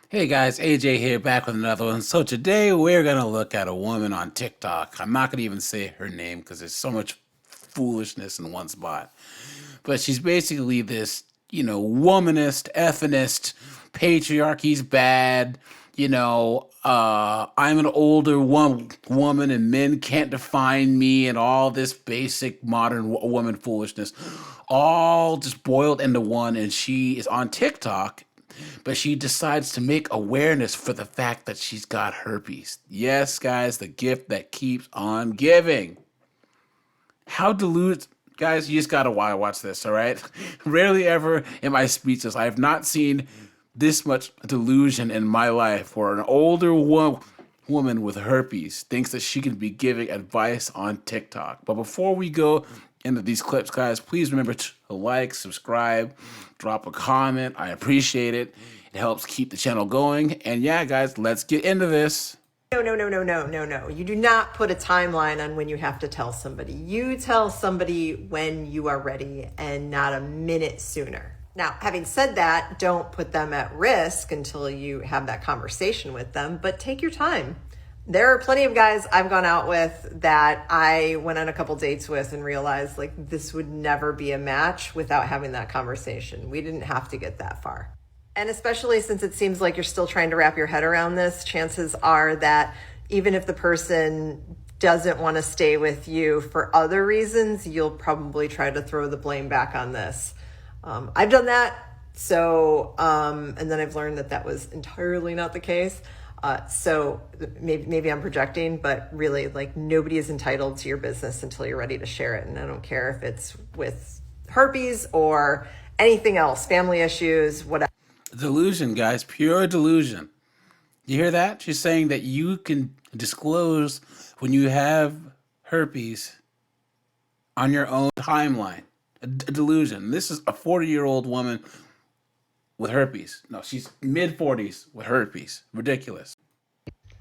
Hey guys, AJ here, back with another one. So today we're gonna look at a woman on TikTok. I'm not gonna even say her name because there's so much foolishness in one spot. But she's basically this, womanist, effeminist, patriarchy's bad. I'm an older woman and men can't define me, and all this basic modern woman foolishness, all just boiled into one. And she is on TikTok, but she decides to make awareness for the fact that she's got herpes. Yes, guys, the gift that keeps on giving. How deluded, guys, you just gotta watch this, all right? Rarely ever am I speechless. I have not seen this much delusion in my life where an older woman with herpes thinks that she can be giving advice on TikTok. But before we go into these clips, guys, please remember to like, subscribe, drop a comment. I appreciate it. It helps keep the channel going. And yeah, guys, let's get into this. No. You do not put a timeline on when you have to tell somebody. You tell somebody when you are ready and not a minute sooner. Now, having said that, don't put them at risk until you have that conversation with them, but take your time. There are plenty of guys I've gone out with that I went on a couple dates with and realized like this would never be a match without having that conversation. We didn't have to get that far. And especially since it seems like you're still trying to wrap your head around this, chances are that even if the person doesn't want to stay with you for other reasons, you'll probably try to throw the blame back on this. I've done that. So, and then I've learned that that was entirely not the case. So maybe I'm projecting, but really like nobody is entitled to your business until you're ready to share it. And I don't care if it's with herpes or anything else, family issues, whatever. Delusion, guys, pure delusion. You hear that? She's saying that you can disclose when you have herpes on your own timeline. A delusion. This is a 40-year-old woman with herpes. No, she's mid-40s with herpes. Ridiculous.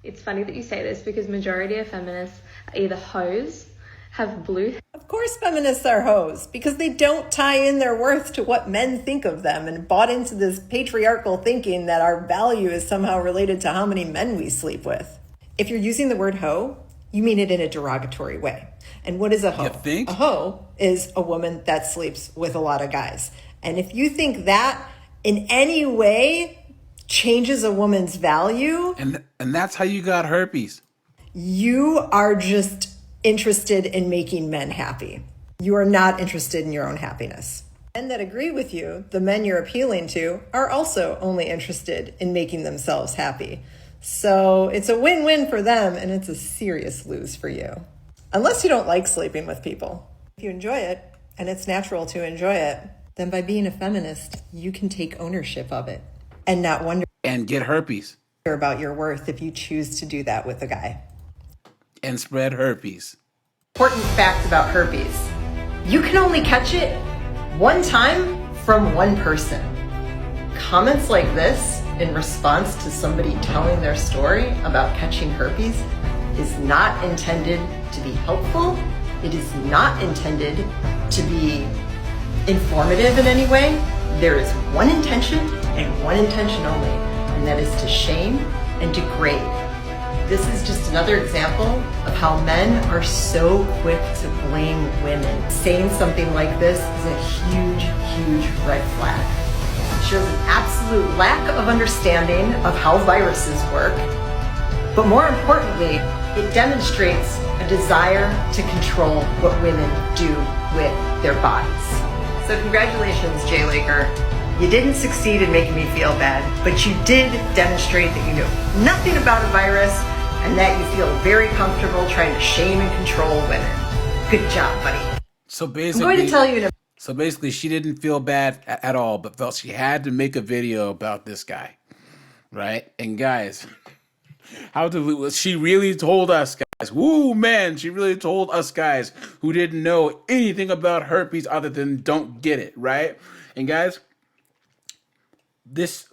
It's funny that you say this because majority of feminists are either hoes, have blue. Of course feminists are hoes because they don't tie in their worth to what men think of them and bought into this patriarchal thinking that our value is somehow related to how many men we sleep with. If you're using the word hoe, you mean it in a derogatory way. And what is a hoe? You think? A hoe is a woman that sleeps with a lot of guys. And if you think that in any way changes a woman's value, and that's how you got herpes. you are just interested in making men happy. You are not interested in your own happiness. Men that agree with you, the men you're appealing to, are also only interested in making themselves happy. So it's a win-win for them, and it's a serious lose for you. Unless you don't like sleeping with people. If you enjoy it, and it's natural to enjoy it, then by being a feminist, you can take ownership of it and not wonder And get herpes. about your worth if you choose to do that with a guy. And spread herpes. Important fact about herpes. You can only catch it one time from one person. Comments like this in response to somebody telling their story about catching herpes is not intended to be helpful. It is not intended to be informative in any way. There is one intention and one intention only, and that is to shame and degrade. This is just another example of how men are so quick to blame women. Saying something like this is a huge red flag. It shows an absolute lack of understanding of how viruses work. But more importantly, it demonstrates a desire to control what women do with their bodies. So congratulations, Jay Laker. You didn't succeed in making me feel bad, but you did demonstrate that you know nothing about a virus and that you feel very comfortable trying to shame and control women. Good job, buddy. So basically, I'm going to tell you in a So basically, she didn't feel bad at all, but felt she had to make a video about this guy, right? And guys, she really told us guys, woo man, she really told us guys who didn't know anything about herpes other than don't get it, right? And guys, this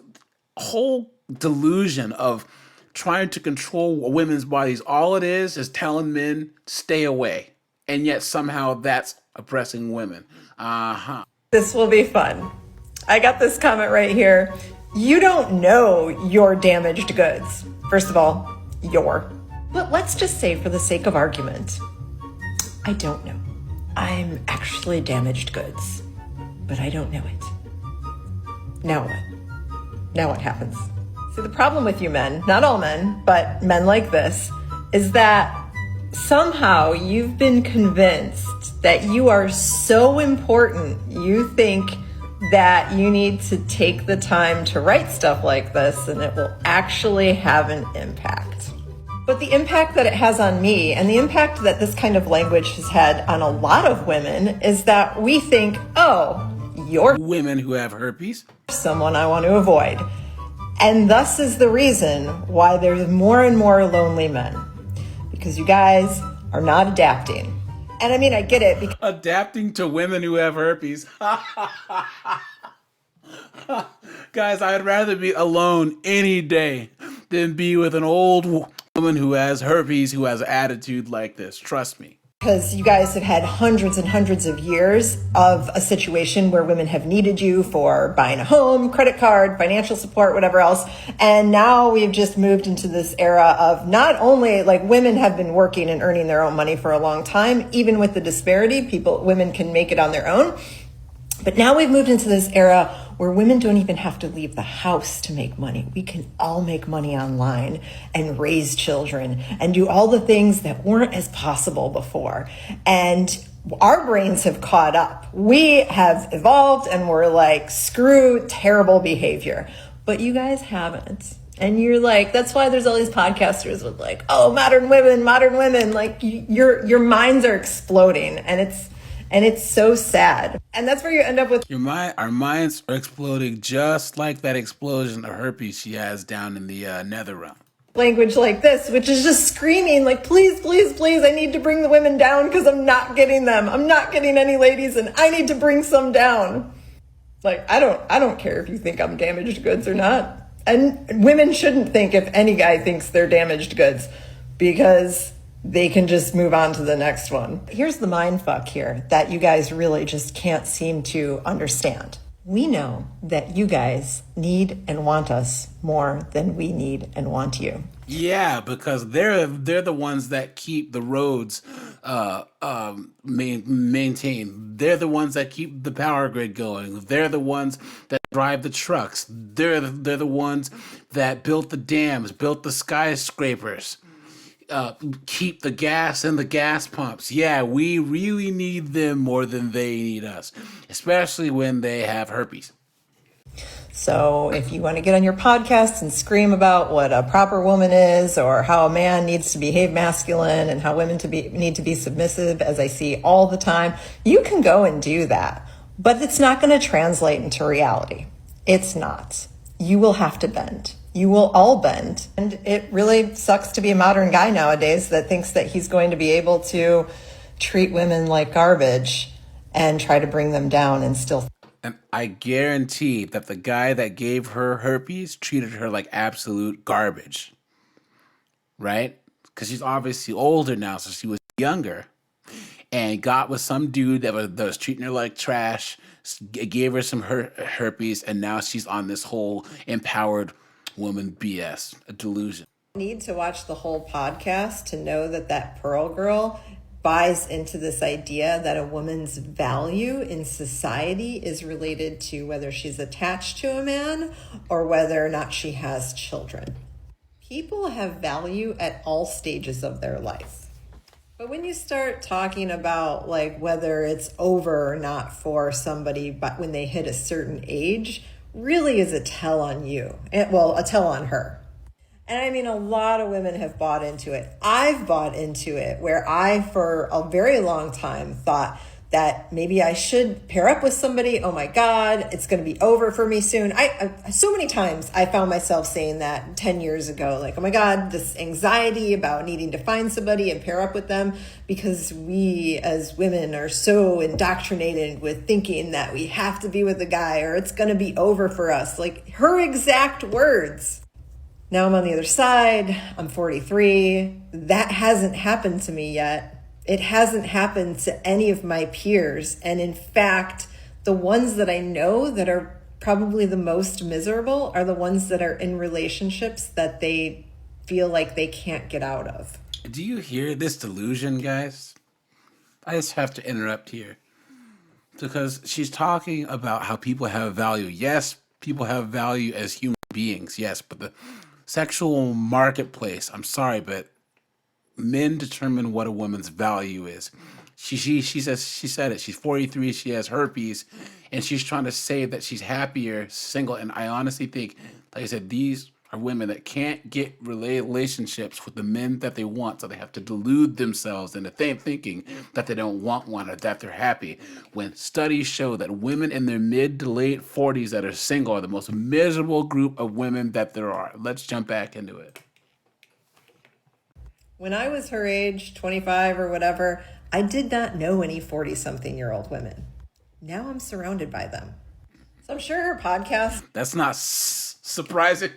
whole delusion of trying to control women's bodies, all it is telling men stay away, and yet somehow that's oppressing women. This will be fun. I got this comment right here. You don't know you're damaged goods. First of all, you're. But let's just say, for the sake of argument, I don't know. I'm actually damaged goods, but I don't know it. Now what? Now what happens? See, the problem with you men, not all men, but men like this, is that somehow you've been convinced that you are so important, you think that you need to take the time to write stuff like this and it will actually have an impact. But the impact that it has on me, and the impact that this kind of language has had on a lot of women, is that we think, oh, you're Women who have herpes. someone I want to avoid. And thus is the reason why there's more and more lonely men. Because you guys are not adapting. And I mean, I get it. Adapting to women who have herpes. Guys, I'd rather be alone any day than be with an old woman who has herpes, who has an attitude like this. Trust me. Because you guys have had hundreds and hundreds of years of a situation where women have needed you for buying a home, credit card, financial support, whatever else. And now we've just moved into this era of not only like women have been working and earning their own money for a long time, even with the disparity, women can make it on their own. But now we've moved into this era where women don't even have to leave the house to make money. We can all make money online and raise children and do all the things that weren't as possible before. And our brains have caught up. We have evolved and we're like, screw terrible behavior. But you guys haven't. And you're like, that's why there's all these podcasters with like, oh, modern women. Like your minds are exploding and it's so sad. And that's where you end up with Our minds are exploding just like that explosion of herpes she has down in the nether realm. language like this, which is just screaming like, please, please, please, I need to bring the women down because I'm not getting them. I'm not getting any ladies and I need to bring some down. Like, I don't care if you think I'm damaged goods or not. And women shouldn't think if any guy thinks they're damaged goods, because they can just move on to the next one. Here's the mind fuck here that you guys really just can't seem to understand. We know that you guys need and want us more than we need and want you. Yeah, because they're the ones that keep the roads maintained. They're the ones that keep the power grid going. They're the ones that drive the trucks. They're the ones that built the dams, built the skyscrapers. Keep the gas in the gas pumps. Yeah, we really need them more than they need us, especially when they have herpes. So if you want to get on your podcast and scream about what a proper woman is, or how a man needs to behave masculine and how women need to be submissive, as I see all the time, you can go and do that. But it's not going to translate into reality. It's not. You will have to bend. You will all bend. And it really sucks to be a modern guy nowadays that thinks that he's going to be able to treat women like garbage and try to bring them down and still. And I guarantee that the guy that gave her herpes treated her like absolute garbage. Right? Because she's obviously older now, so she was younger. And got with some dude that was treating her like trash, gave her some herpes, and now she's on this whole empowered woman BS, a delusion. You need to watch the whole podcast to know that Pearl girl buys into this idea that a woman's value in society is related to whether she's attached to a man or whether or not she has children. People have value at all stages of their life. But when you start talking about like whether it's over or not for somebody, but when they hit a certain age, really is a tell on you. A tell on her. And I mean, a lot of women have bought into it. I've bought into it, where I, for a very long time, thought that maybe I should pair up with somebody. Oh my God, it's going to be over for me soon. So many times I found myself saying that 10 years ago, like, oh my God, this anxiety about needing to find somebody and pair up with them, because we as women are so indoctrinated with thinking that we have to be with a guy or it's going to be over for us. Like her exact words. Now I'm on the other side. I'm 43. That hasn't happened to me yet. It hasn't happened to any of my peers. And in fact, the ones that I know that are probably the most miserable are the ones that are in relationships that they feel like they can't get out of. Do you hear this delusion, guys? I just have to interrupt here because she's talking about how people have value. Yes, people have value as human beings. Yes, but the sexual marketplace, I'm sorry, but men determine what a woman's value is. She said it. She's 43. She has herpes, and she's trying to say that she's happier single. And I honestly think, like I said, these are women that can't get relationships with the men that they want, so they have to delude themselves into thinking that they don't want one or that they're happy. When studies show that women in their mid to late 40s that are single are the most miserable group of women that there are. Let's jump back into it. When I was her age, 25 or whatever, I did not know any 40-something-year-old women. Now I'm surrounded by them. So I'm sure her podcast That's not surprising.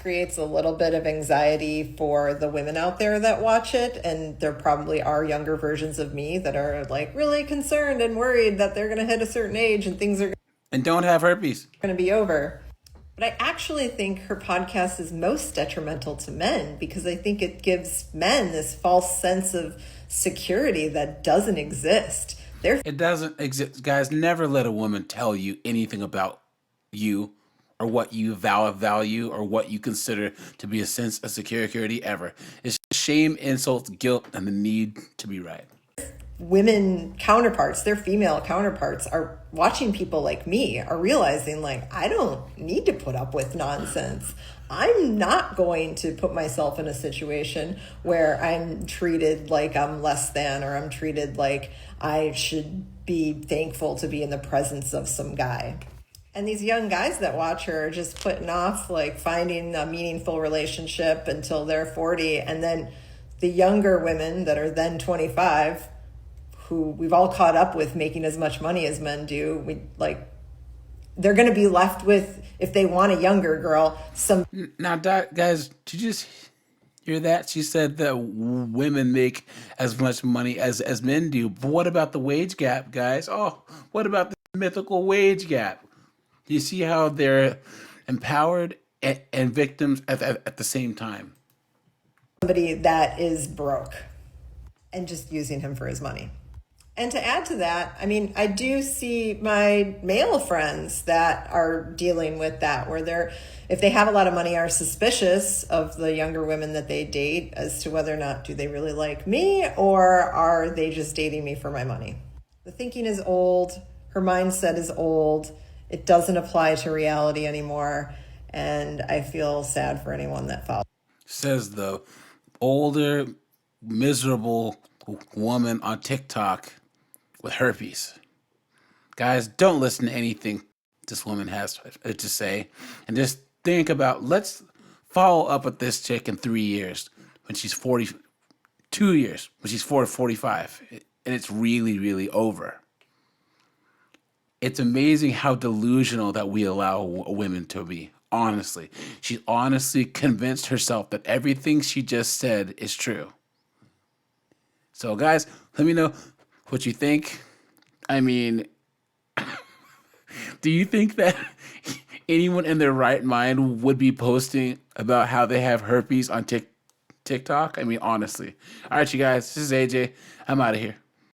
creates a little bit of anxiety for the women out there that watch it. And there probably are younger versions of me that are like really concerned and worried that they're going to hit a certain age and things are And don't have herpes. going to be over. But I actually think her podcast is most detrimental to men because I think it gives men this false sense of security that doesn't exist. It doesn't exist. Guys, never let a woman tell you anything about you or what you value or what you consider to be a sense of security ever. It's shame, insults, guilt, and the need to be right. Women counterparts, their female counterparts are watching people like me, are realizing like, I don't need to put up with nonsense. I'm not going to put myself in a situation where I'm treated like I'm less than, or I'm treated like I should be thankful to be in the presence of some guy. And these young guys that watch her are just putting off like finding a meaningful relationship until they're 40. And then the younger women that are then 25, who we've all caught up with making as much money as men do, they're going to be left with, if they want a younger girl, some. Now, guys, did you just hear that? She said that women make as much money as men do. But what about the wage gap, guys? Oh, what about the mythical wage gap? Do you see how they're empowered and victims at the same time? Somebody that is broke and just using him for his money. And to add to that, I mean, I do see my male friends that are dealing with that, where if they have a lot of money, are suspicious of the younger women that they date as to whether or not do they really like me or are they just dating me for my money. The thinking is old. Her mindset is old. It doesn't apply to reality anymore. And I feel sad for anyone that follows. Says the older, miserable woman on TikTok with herpes. Guys, don't listen to anything this woman has to say. And just think about, let's follow up with this chick in 3 years when she's 40, 2 years when she's 45, and it's really, really over. It's amazing how delusional that we allow women to be. Honestly, she honestly convinced herself that everything she just said is true. So, guys, let me know what you think. I mean, do you think that anyone in their right mind would be posting about how they have herpes on TikTok? I mean, honestly. All right, you guys, this is AJ. I'm out of here.